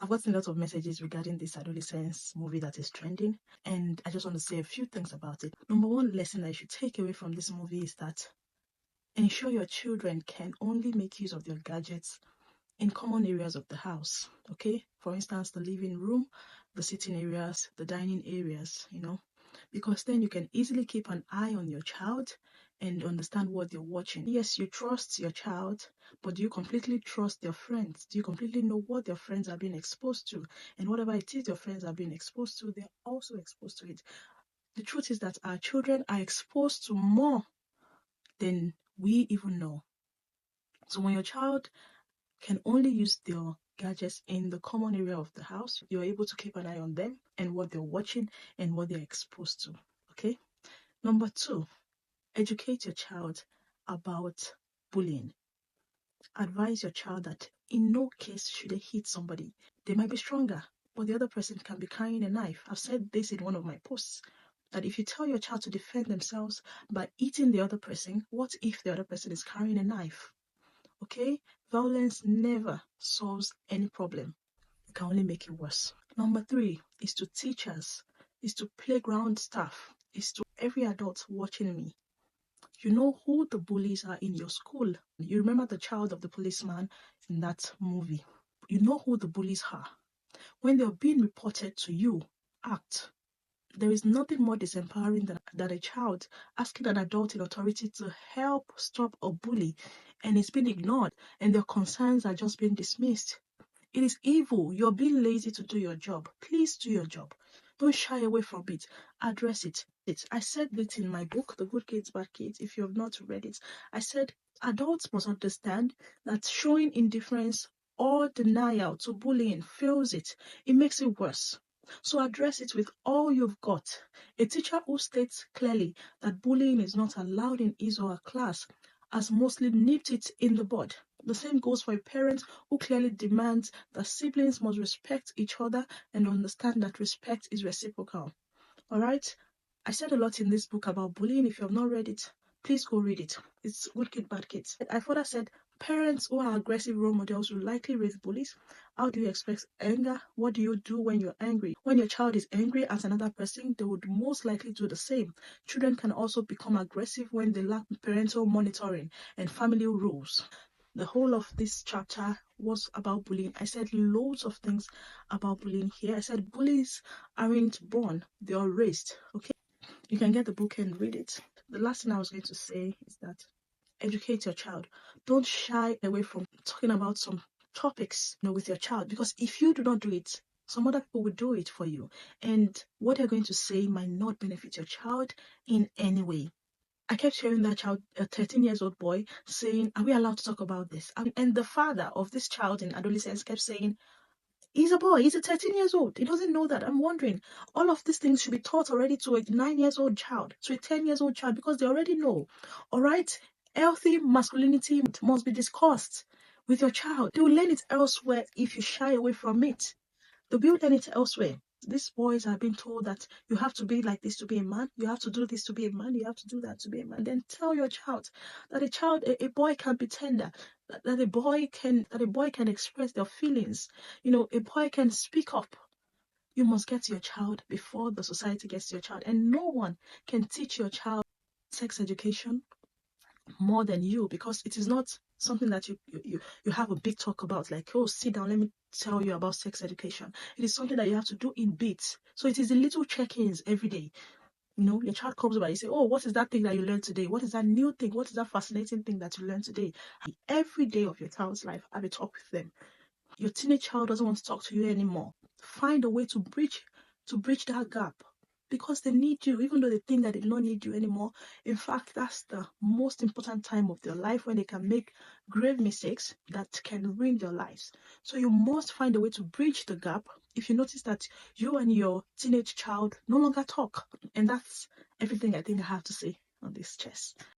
I've gotten a lot of messages regarding this Adolescence movie that is trending, and I just want to say a few things about it. Number one lesson I should take away from this movie is that ensure your children can only make use of their gadgets in common areas of the house. Okay, for instance, the living room, the sitting areas, the dining areas, because then you can easily keep an eye on your child and understand what they're watching. Yes, you trust your child, but do you completely trust their friends? Do you completely know what their friends are being exposed to? And whatever it is your friends are being exposed to, they're also exposed to it. The truth is that our children are exposed to more than we even know. So when your child can only use their gadgets in the common area of the house, you're able to keep an eye on them and what they're watching and what they're exposed to. Okay. Number two, educate your child about bullying. Advise your child that in no case should they hit somebody. They might be stronger, but the other person can be carrying a knife. I've said this in one of my posts, that if you tell your child to defend themselves by hitting the other person, what if the other person is carrying a knife? Okay? Violence never solves any problem. It can only make it worse. Number three is to teachers, is to playground staff, is to every adult watching me. You know who the bullies are in your school. You remember the child of the policeman in that movie. You know who the bullies are. When they're being reported to you, act. There is nothing more disempowering than a child asking an adult in authority to help stop a bully, and it's been ignored, and their concerns are just being dismissed. It is evil. You're being lazy to do your job. Please do your job. Don't shy away from it. Address it. I said it in my book, The Good Kids, Bad Kids. If you have not read it, I said adults must understand that showing indifference or denial to bullying fails it. It makes it worse. So address it with all you've got. A teacher who states clearly that bullying is not allowed in his or her class has mostly nipped it in the bud. The same goes for a parent who clearly demands that siblings must respect each other and understand that respect is reciprocal. All right? I said a lot in this book about bullying. If you have not read it, please go read it. It's Good Kid, Bad Kids. I further said parents who are aggressive role models will likely raise bullies. How do you express anger? What do you do when you're angry? When your child is angry at another person, they would most likely do the same. Children can also become aggressive when they lack parental monitoring and family rules. The whole of this chapter was about bullying. I said loads of things about bullying here. I said bullies aren't born, they are raised. Okay, you can get the book and read it. The last thing I was going to say is that educate your child. Don't shy away from talking about some topics, with your child, because if you do not do it, some other people will do it for you, and what they're going to say might not benefit your child in any way. I kept hearing that child, a 13 years old boy, saying, "Are we allowed to talk about this?" And the father of this child in adolescence kept saying, "He's a boy, he's a 13 years old. He doesn't know that." I'm wondering, all of these things should be taught already to a 9 years old child, to a 10 years old child, because they already know. All right? Healthy masculinity must be discussed with your child. They will learn it elsewhere if you shy away from it. They'll be learning it elsewhere. These boys are being told that you have to be like this to be a man, you have to do this to be a man, you have to do that to be a man. Then tell your child that a boy can be tender, that a boy can express their feelings. A boy can speak up. You must get to your child before the society gets to your child, and no one can teach your child sex education more than you, because it is not something that you have a big talk about, like, "Oh, sit down, let me tell you about sex education." It is something that you have to do in bits. So it is the little check-ins every day. Your child comes over, you say, "Oh, what is that thing that you learned today? What is that new thing? What is that fascinating thing that you learned today?" Every day of your child's life, have a talk with them. Your teenage child doesn't want to talk to you anymore. Find a way to bridge that gap, because they need you, even though they think that they don't need you anymore. In fact, that's the most important time of their life, when they can make grave mistakes that can ruin their lives. So you must find a way to bridge the gap if you notice that you and your teenage child no longer talk. And that's everything I think I have to say on this chess.